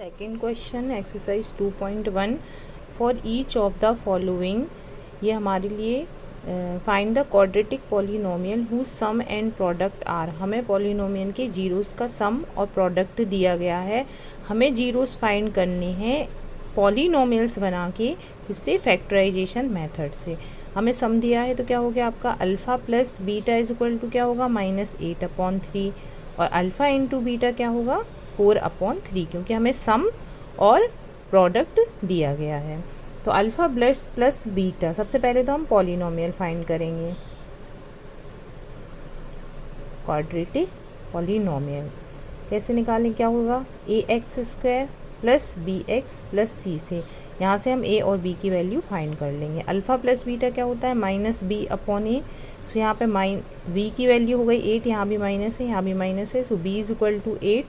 Second question exercise 2.1 for each of the following. ये हमारे लिए find the quadratic polynomial whose sum and product are. हमें polynomial के zeros का sum और प्रोडक्ट दिया गया है। हमें जीरोस फाइंड करने हैं पॉलिनोमियल्स बना के, इससे फैक्टराइजेशन मेथड से। हमें सम दिया है तो क्या हो गया आपका alpha plus beta is equal to क्या होगा -8/3 और अल्फ़ा इंटू बीटा क्या होगा 4/3, क्योंकि हमें सम और प्रोडक्ट दिया गया है। तो अल्फ़ा प्लस बीटा, सबसे पहले तो हम पॉलिनोमियल फाइंड करेंगे, क्वाड्रेटिक पॉलिनोमियल। कैसे निकालें, क्या होगा ax² plus bx plus c से। यहाँ से हम a और b की वैल्यू फाइंड कर लेंगे। अल्फ़ा प्लस बीटा क्या होता है -b/a। सो यहाँ पे v की वैल्यू हो गई 8, यहाँ भी माइनस है, यहाँ भी माइनस है। सो b इज इक्वल टू 8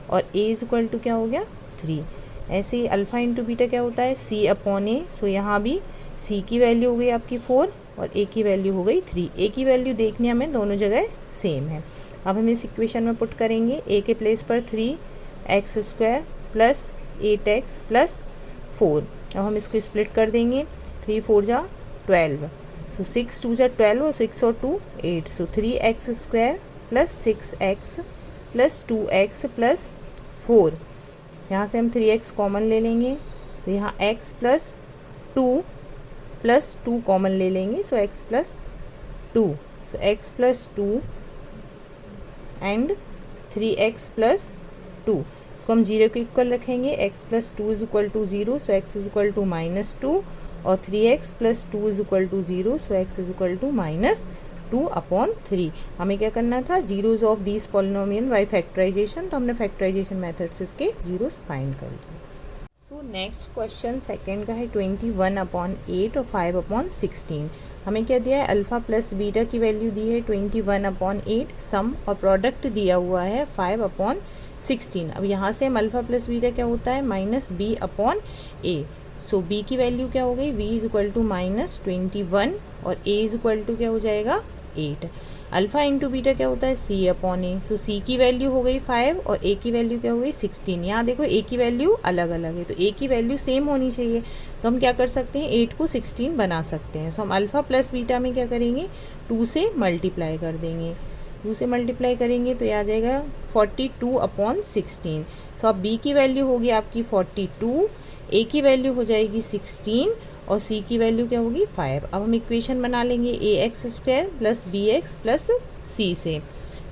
और a इज इक्वल टू क्या हो गया 3। ऐसे ही अल्फ़ा इंटू बीटा क्या होता है c/a। सो यहाँ भी c की वैल्यू हो गई आपकी 4 और a की वैल्यू हो गई 3। a की वैल्यू देखनी हमें दोनों जगह सेम है। अब हम इस इक्वेशन में पुट करेंगे, a के प्लेस पर 3x² प्लस 8x प्लस 4। अब हम इसको स्प्लिट कर देंगे, 3 4 जा 12। सो 6 2 जा 12 और 6 और 2 8। सो 3x² plus 6x plus 2x plus 4। यहाँ से हम 3x कॉमन ले लेंगे तो यहाँ x प्लस 2 कॉमन ले लेंगे। So x plus 2। So x plus 2 and 3x plus 2, इसको हम 0 के इक्वल रखेंगे। x plus 2 is equal to 0, so x is equal to -2 और 3x plus 2 is equal to 0, so x is equal to -2/3। हमें क्या करना था, zeros of this polynomial by factorization. तो हमने फैक्टराइजेशन मेथड से इसके जीरोस फाइंड कर लिए। सो नेक्स्ट क्वेश्चन सेकेंड का है 21/8 और 5/16। हमें क्या दिया है, अल्फ़ा प्लस बीटा की वैल्यू दी है 21/8, सम और प्रोडक्ट दिया हुआ है 5/16। अब यहाँ से हम अल्फ़ा प्लस बीटा क्या होता है -b/a। सो b की वैल्यू क्या हो गई, v इज इक्वल टू -21 और a इज इक्वल टू क्या हो जाएगा 8। अल्फ़ा इंटू बीटा क्या होता है c/a। सो c की वैल्यू हो गई 5 और a की वैल्यू क्या हो गई 16। यहाँ देखो a की वैल्यू अलग अलग है, तो a की वैल्यू सेम होनी चाहिए। तो हम क्या कर सकते हैं, 8 को 16 बना सकते हैं। सो हम अल्फ़ा प्लस बीटा में क्या करेंगे, 2 से मल्टीप्लाई कर देंगे। 2 से मल्टीप्लाई करेंगे तो यह आ जाएगा 42/16। सो अब b की वैल्यू होगी आपकी 42, a की वैल्यू हो जाएगी 16 और c की वैल्यू क्या होगी 5। अब हम इक्वेशन बना लेंगे ax² plus bx plus c से।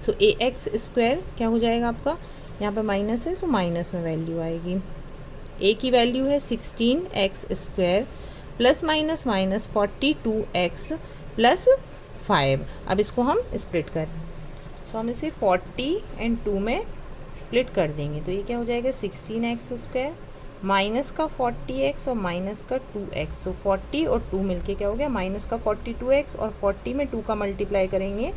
सो ax² क्या हो जाएगा आपका, यहाँ पे माइनस है, सो माइनस में वैल्यू आएगी। a की वैल्यू है 16x² plus minus 42x plus 5। अब इसको हम स्प्लिट करें, सो हम इसे 40 एंड 2 में स्प्लिट कर देंगे। तो ये क्या हो जाएगा 16x² माइनस का 40x और माइनस का 2x। सो 40 और 2 मिलके क्या हो गया माइनस का 42x और 40 में 2 का मल्टीप्लाई करेंगे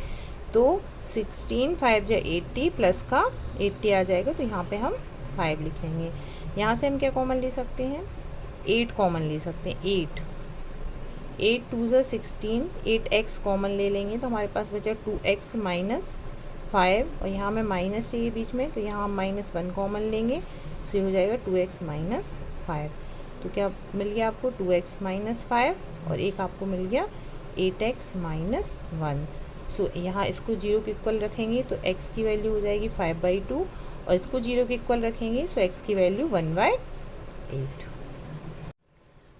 तो 16 5 जा 80 प्लस का 80 आ जाएगा। तो यहाँ पे हम 5 लिखेंगे। यहाँ से हम क्या कॉमन ले सकते हैं, 8 कॉमन ले सकते हैं। 8 2 जा 16, 8x कॉमन ले लेंगे तो हमारे पास बचा 2x माइनस 5 और यहाँ हमें माइनस चाहिए बीच में, तो यहाँ हम -1 कॉमन लेंगे। सो ये हो जाएगा 2x माइनस 5। तो क्या मिल गया आपको 2x माइनस 5 और एक आपको मिल गया 8x माइनस 1। सो यहाँ इसको 0 के इक्वल रखेंगे तो x की वैल्यू हो जाएगी 5/2 और इसको 0 के इक्वल रखेंगे सो x की value 1/8।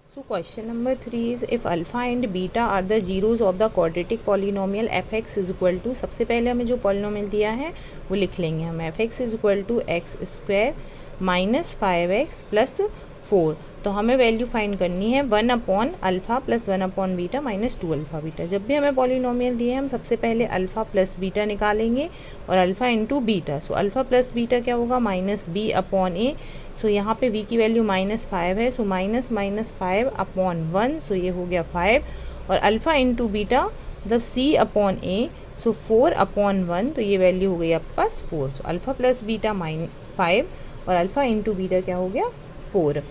So question number 3 is if alpha and beta are the zeros of the quadratic polynomial fx is equal to, सबसे पहले हमें जो पॉलिनोमियल दिया है वो लिख लेंगे हम, fx is equal to x² minus 5x plus 4। तो हमें वैल्यू फाइंड करनी है 1/अल्फ़ा प्लस 1/बीटा माइनस 2 बीटा। जब भी हमें पॉलिनोमियल दिए हम सबसे पहले अल्फ़ा प्लस बीटा निकालेंगे और अल्फ़ा इंटू बीटा। सो अल्फ़ा प्लस बीटा क्या होगा -b/a। सो यहाँ पे v की वैल्यू -5 है, सो -5/1। सो ये हो गया 5 और अल्फ़ा इंटू बीटा मतलब c/a। सो 4/1, तो ये वैल्यू हो गई आपके पास 4। सो अल्फ़ा प्लस बीटा -5 और अल्फ़ा इंटू बीटा क्या हो गया 4।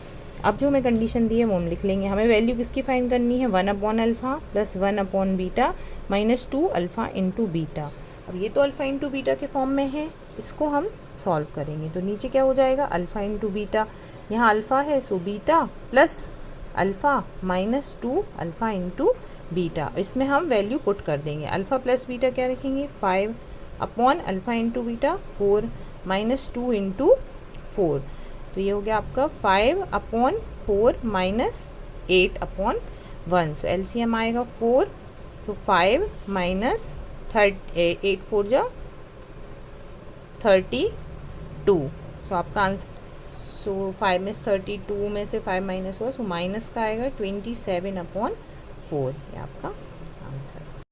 अब जो हमें कंडीशन दी है वो हम लिख लेंगे। हमें वैल्यू किसकी फाइंड करनी है 1/अल्फ़ा प्लस 1/बीटा माइनस 2 अल्फ़ा इंटू बीटा। अब ये तो अल्फ़ा इंटू बीटा के फॉर्म में है, इसको हम सॉल्व करेंगे। तो नीचे क्या हो जाएगा, अल्फ़ा इंटू बीटा, यहाँ अल्फ़ा है so beta plus alpha minus 2 alpha into beta, इसमें हम वैल्यू पुट कर देंगे। अल्फ़ा प्लस बीटा क्या रखेंगे, 5 upon alpha into beta 4 minus 2 into 4, तो ये हो गया आपका 5 अपॉन 4 माइनस 8 अपॉन 1, सो एलसीएम आएगा 4, तो 5 माइनस 8 4 जा 32, सो आपका आंसर, सो 5 में 32 में से 5 माइनस हुआ, सो माइनस का आएगा 27 अपॉन 4, ये आपका आंसर।